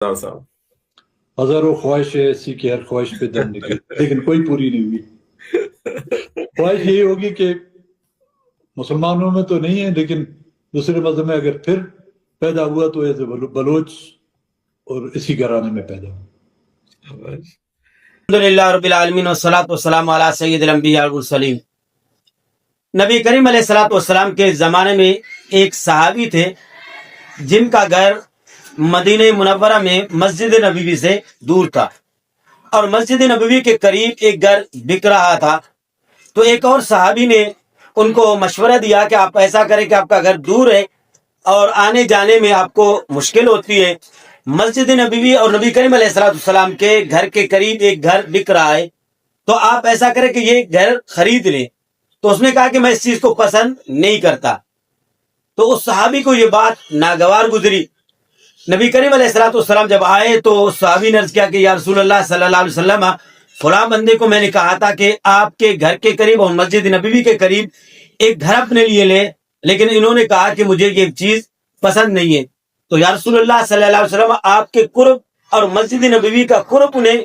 صاحب ہزاروں خواہشیں ایسی کہ ہر خواہش پہ دم نکلے لیکن کوئی پوری نہیں ہوئی۔ خواہش یہی ہوگی کہ مسلمانوں میں تو نہیں ہے لیکن دوسرے مذہب میں اگر پھر پیدا ہوا تو ایز اے بلوچ اور اسی گھرانے میں پیدا ہوا۔ الحمدللہ رب العالمین والصلاة والسلام علی سید الانبیاء والمرسلین۔ نبی کریم علیہ الصلوۃ والسلام کے زمانے میں ایک صحابی تھے جن کا گھر مدینہ منورہ میں مسجد نبوی سے دور تھا، اور مسجد نبوی کے قریب ایک گھر بک رہا تھا۔ تو ایک اور صحابی نے ان کو مشورہ دیا کہ آپ ایسا کریں کہ آپ کا گھر دور ہے اور آنے جانے میں آپ کو مشکل ہوتی ہے، مسجد نبوی اور نبی کریم علیہ الصلوۃ والسلام کے گھر کے قریب ایک گھر بک رہا ہے، تو آپ ایسا کریں کہ یہ گھر خرید لیں۔ تو اس نے کہا کہ میں اس چیز کو پسند نہیں کرتا۔ تو اس صحابی کو یہ بات ناگوار گزری۔ نبی کریم علیہ الصلوۃ والسلام جب آئے تو اس صحابی نے عرض کیا کہ یا رسول اللہ صلی اللہ علیہ وسلم، فلاں بندے کو میں نے کہا تھا کہ آپ کے گھر کے قریب اور مسجد نبوی کے قریب ایک گھر اپنے لیے لے، لیکن انہوں نے کہا کہ مجھے یہ چیز پسند نہیں ہے۔ تو یا رسول اللہ صلی اللہ علیہ وسلم، آپ کے قرب اور مسجد نبوی کا قرب انہیں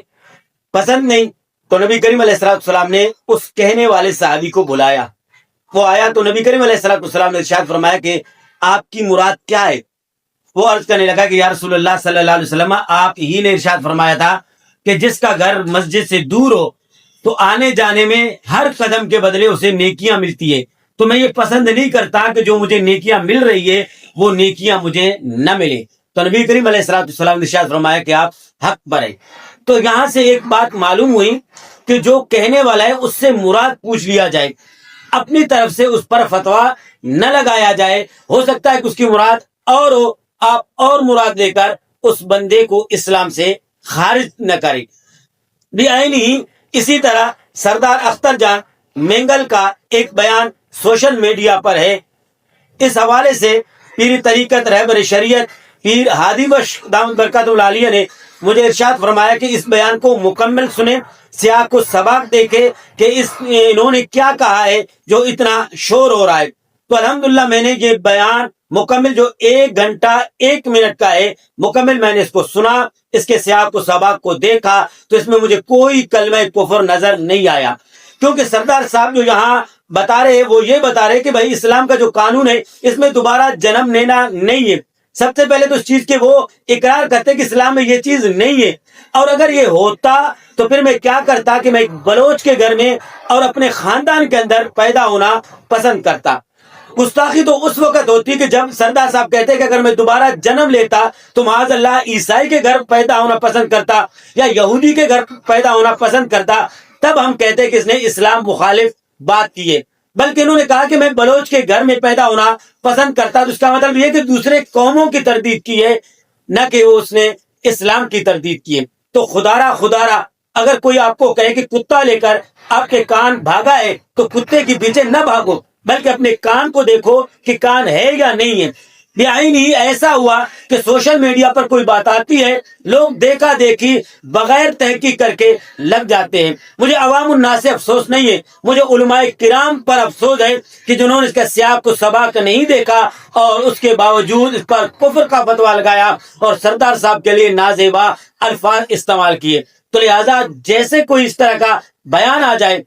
پسند نہیں۔ تو نبی کریم علیہ الصلوۃ والسلام نے اس کہنے والے صحابی کو بلایا۔ وہ آیا تو نبی کریم علیہ الصلوۃ والسلام نے ارشاد فرمایا کہ آپ کی مراد کیا ہے؟ وہ عرض کرنے لگا کہ یا رسول اللہ صلی اللہ علیہ وسلم، آپ ہی نے ارشاد فرمایا تھا کہ جس کا گھر مسجد سے دور ہو تو آنے جانے میں ہر قدم کے بدلے اسے نیکیاں ملتی ہے، تو میں یہ پسند نہیں کرتا کہ جو مجھے نیکیاں مل رہی ہے وہ نیکیاں مجھے نہ ملے۔ تو نبی کریم علیہ الصلوۃ والسلام نے ارشاد فرمایا کہ آپ حق پر ہیں۔ تو یہاں سے ایک بات معلوم ہوئی کہ جو کہنے والا ہے اس سے مراد پوچھ لیا جائے، اپنی طرف سے اس پر فتویٰ نہ لگایا جائے۔ ہو سکتا ہے کہ اس کی مراد اور ہو، آپ اور مراد لے کر اس بندے کو اسلام سے خارج نہ کریں۔ بھی اسی طرح سردار اختر جان مینگل کا ایک بیان سوشل میڈیا پر ہے۔ اس حوالے سے پیر طریقت رہبر شریعت پیر ہادی بخش دامت برکاتہ العالیہ نے مجھے ارشاد فرمایا کہ اس بیان کو مکمل سنیں، سیاق کو سباق دیکھے کہ انہوں نے کیا کہا ہے جو اتنا شور ہو رہا ہے۔ تو الحمدللہ میں نے یہ بیان مکمل جو 1 گھنٹہ 1 منٹ کا ہے، مکمل میں نے اس کو سنا، اس کے سیاق و سباق کو دیکھا، تو اس میں مجھے کوئی کلمہ کفر نظر نہیں آیا، کیونکہ سردار صاحب جو یہاں بتا رہے وہ یہ بتا رہے کہ بھائی اسلام کا جو قانون ہے اس میں دوبارہ جنم لینا نہیں ہے۔ سب سے پہلے تو اس چیز کے وہ اقرار کرتے کہ اسلام میں یہ چیز نہیں ہے، اور اگر یہ ہوتا تو پھر میں کیا کرتا کہ میں ایک بلوچ کے گھر میں اور اپنے خاندان کے اندر پیدا ہونا پسند کرتا۔ گستاخی تو اس وقت ہوتی کہ جب سردار صاحب کہتے کہ اگر میں دوبارہ جنم لیتا تو معاذ اللہ عیسائی کے گھر پیدا ہونا پسند کرتا یا یہودی کے گھر پیدا ہونا پسند کرتا، تب ہم کہتے کہ اس نے اسلام مخالف بات کی ہے۔ بلکہ انہوں نے کہا کہ میں بلوچ کے گھر میں پیدا ہونا پسند کرتا، تو اس کا مطلب یہ کہ دوسرے قوموں کی تردید کی ہے، نہ کہ وہ اس نے اسلام کی تردید کی ہے۔ تو خدارا اگر کوئی آپ کو کہے کہ کتا لے کر آپ کے کان بھاگا ہے تو کتے کے پیچھے نہ بھاگو، بلکہ اپنے کان کو دیکھو کہ کان ہے یا نہیں ہے۔ بعین ہی ایسا ہوا کہ سوشل میڈیا پر کوئی بات آتی ہے، لوگ دیکھا دیکھی بغیر تحقیق کر کے لگ جاتے ہیں۔ مجھے عوام الناس سے افسوس نہیں ہے، مجھے علماء کرام پر افسوس ہے کہ جنہوں نے اس کا سیاق کو سباق نہیں دیکھا اور اس کے باوجود اس پر کفر کا فتویٰ لگایا اور سردار صاحب کے لیے نازیبا الفاظ استعمال کیے۔ تو لہذا جیسے کوئی اس طرح کا بیان آ جائے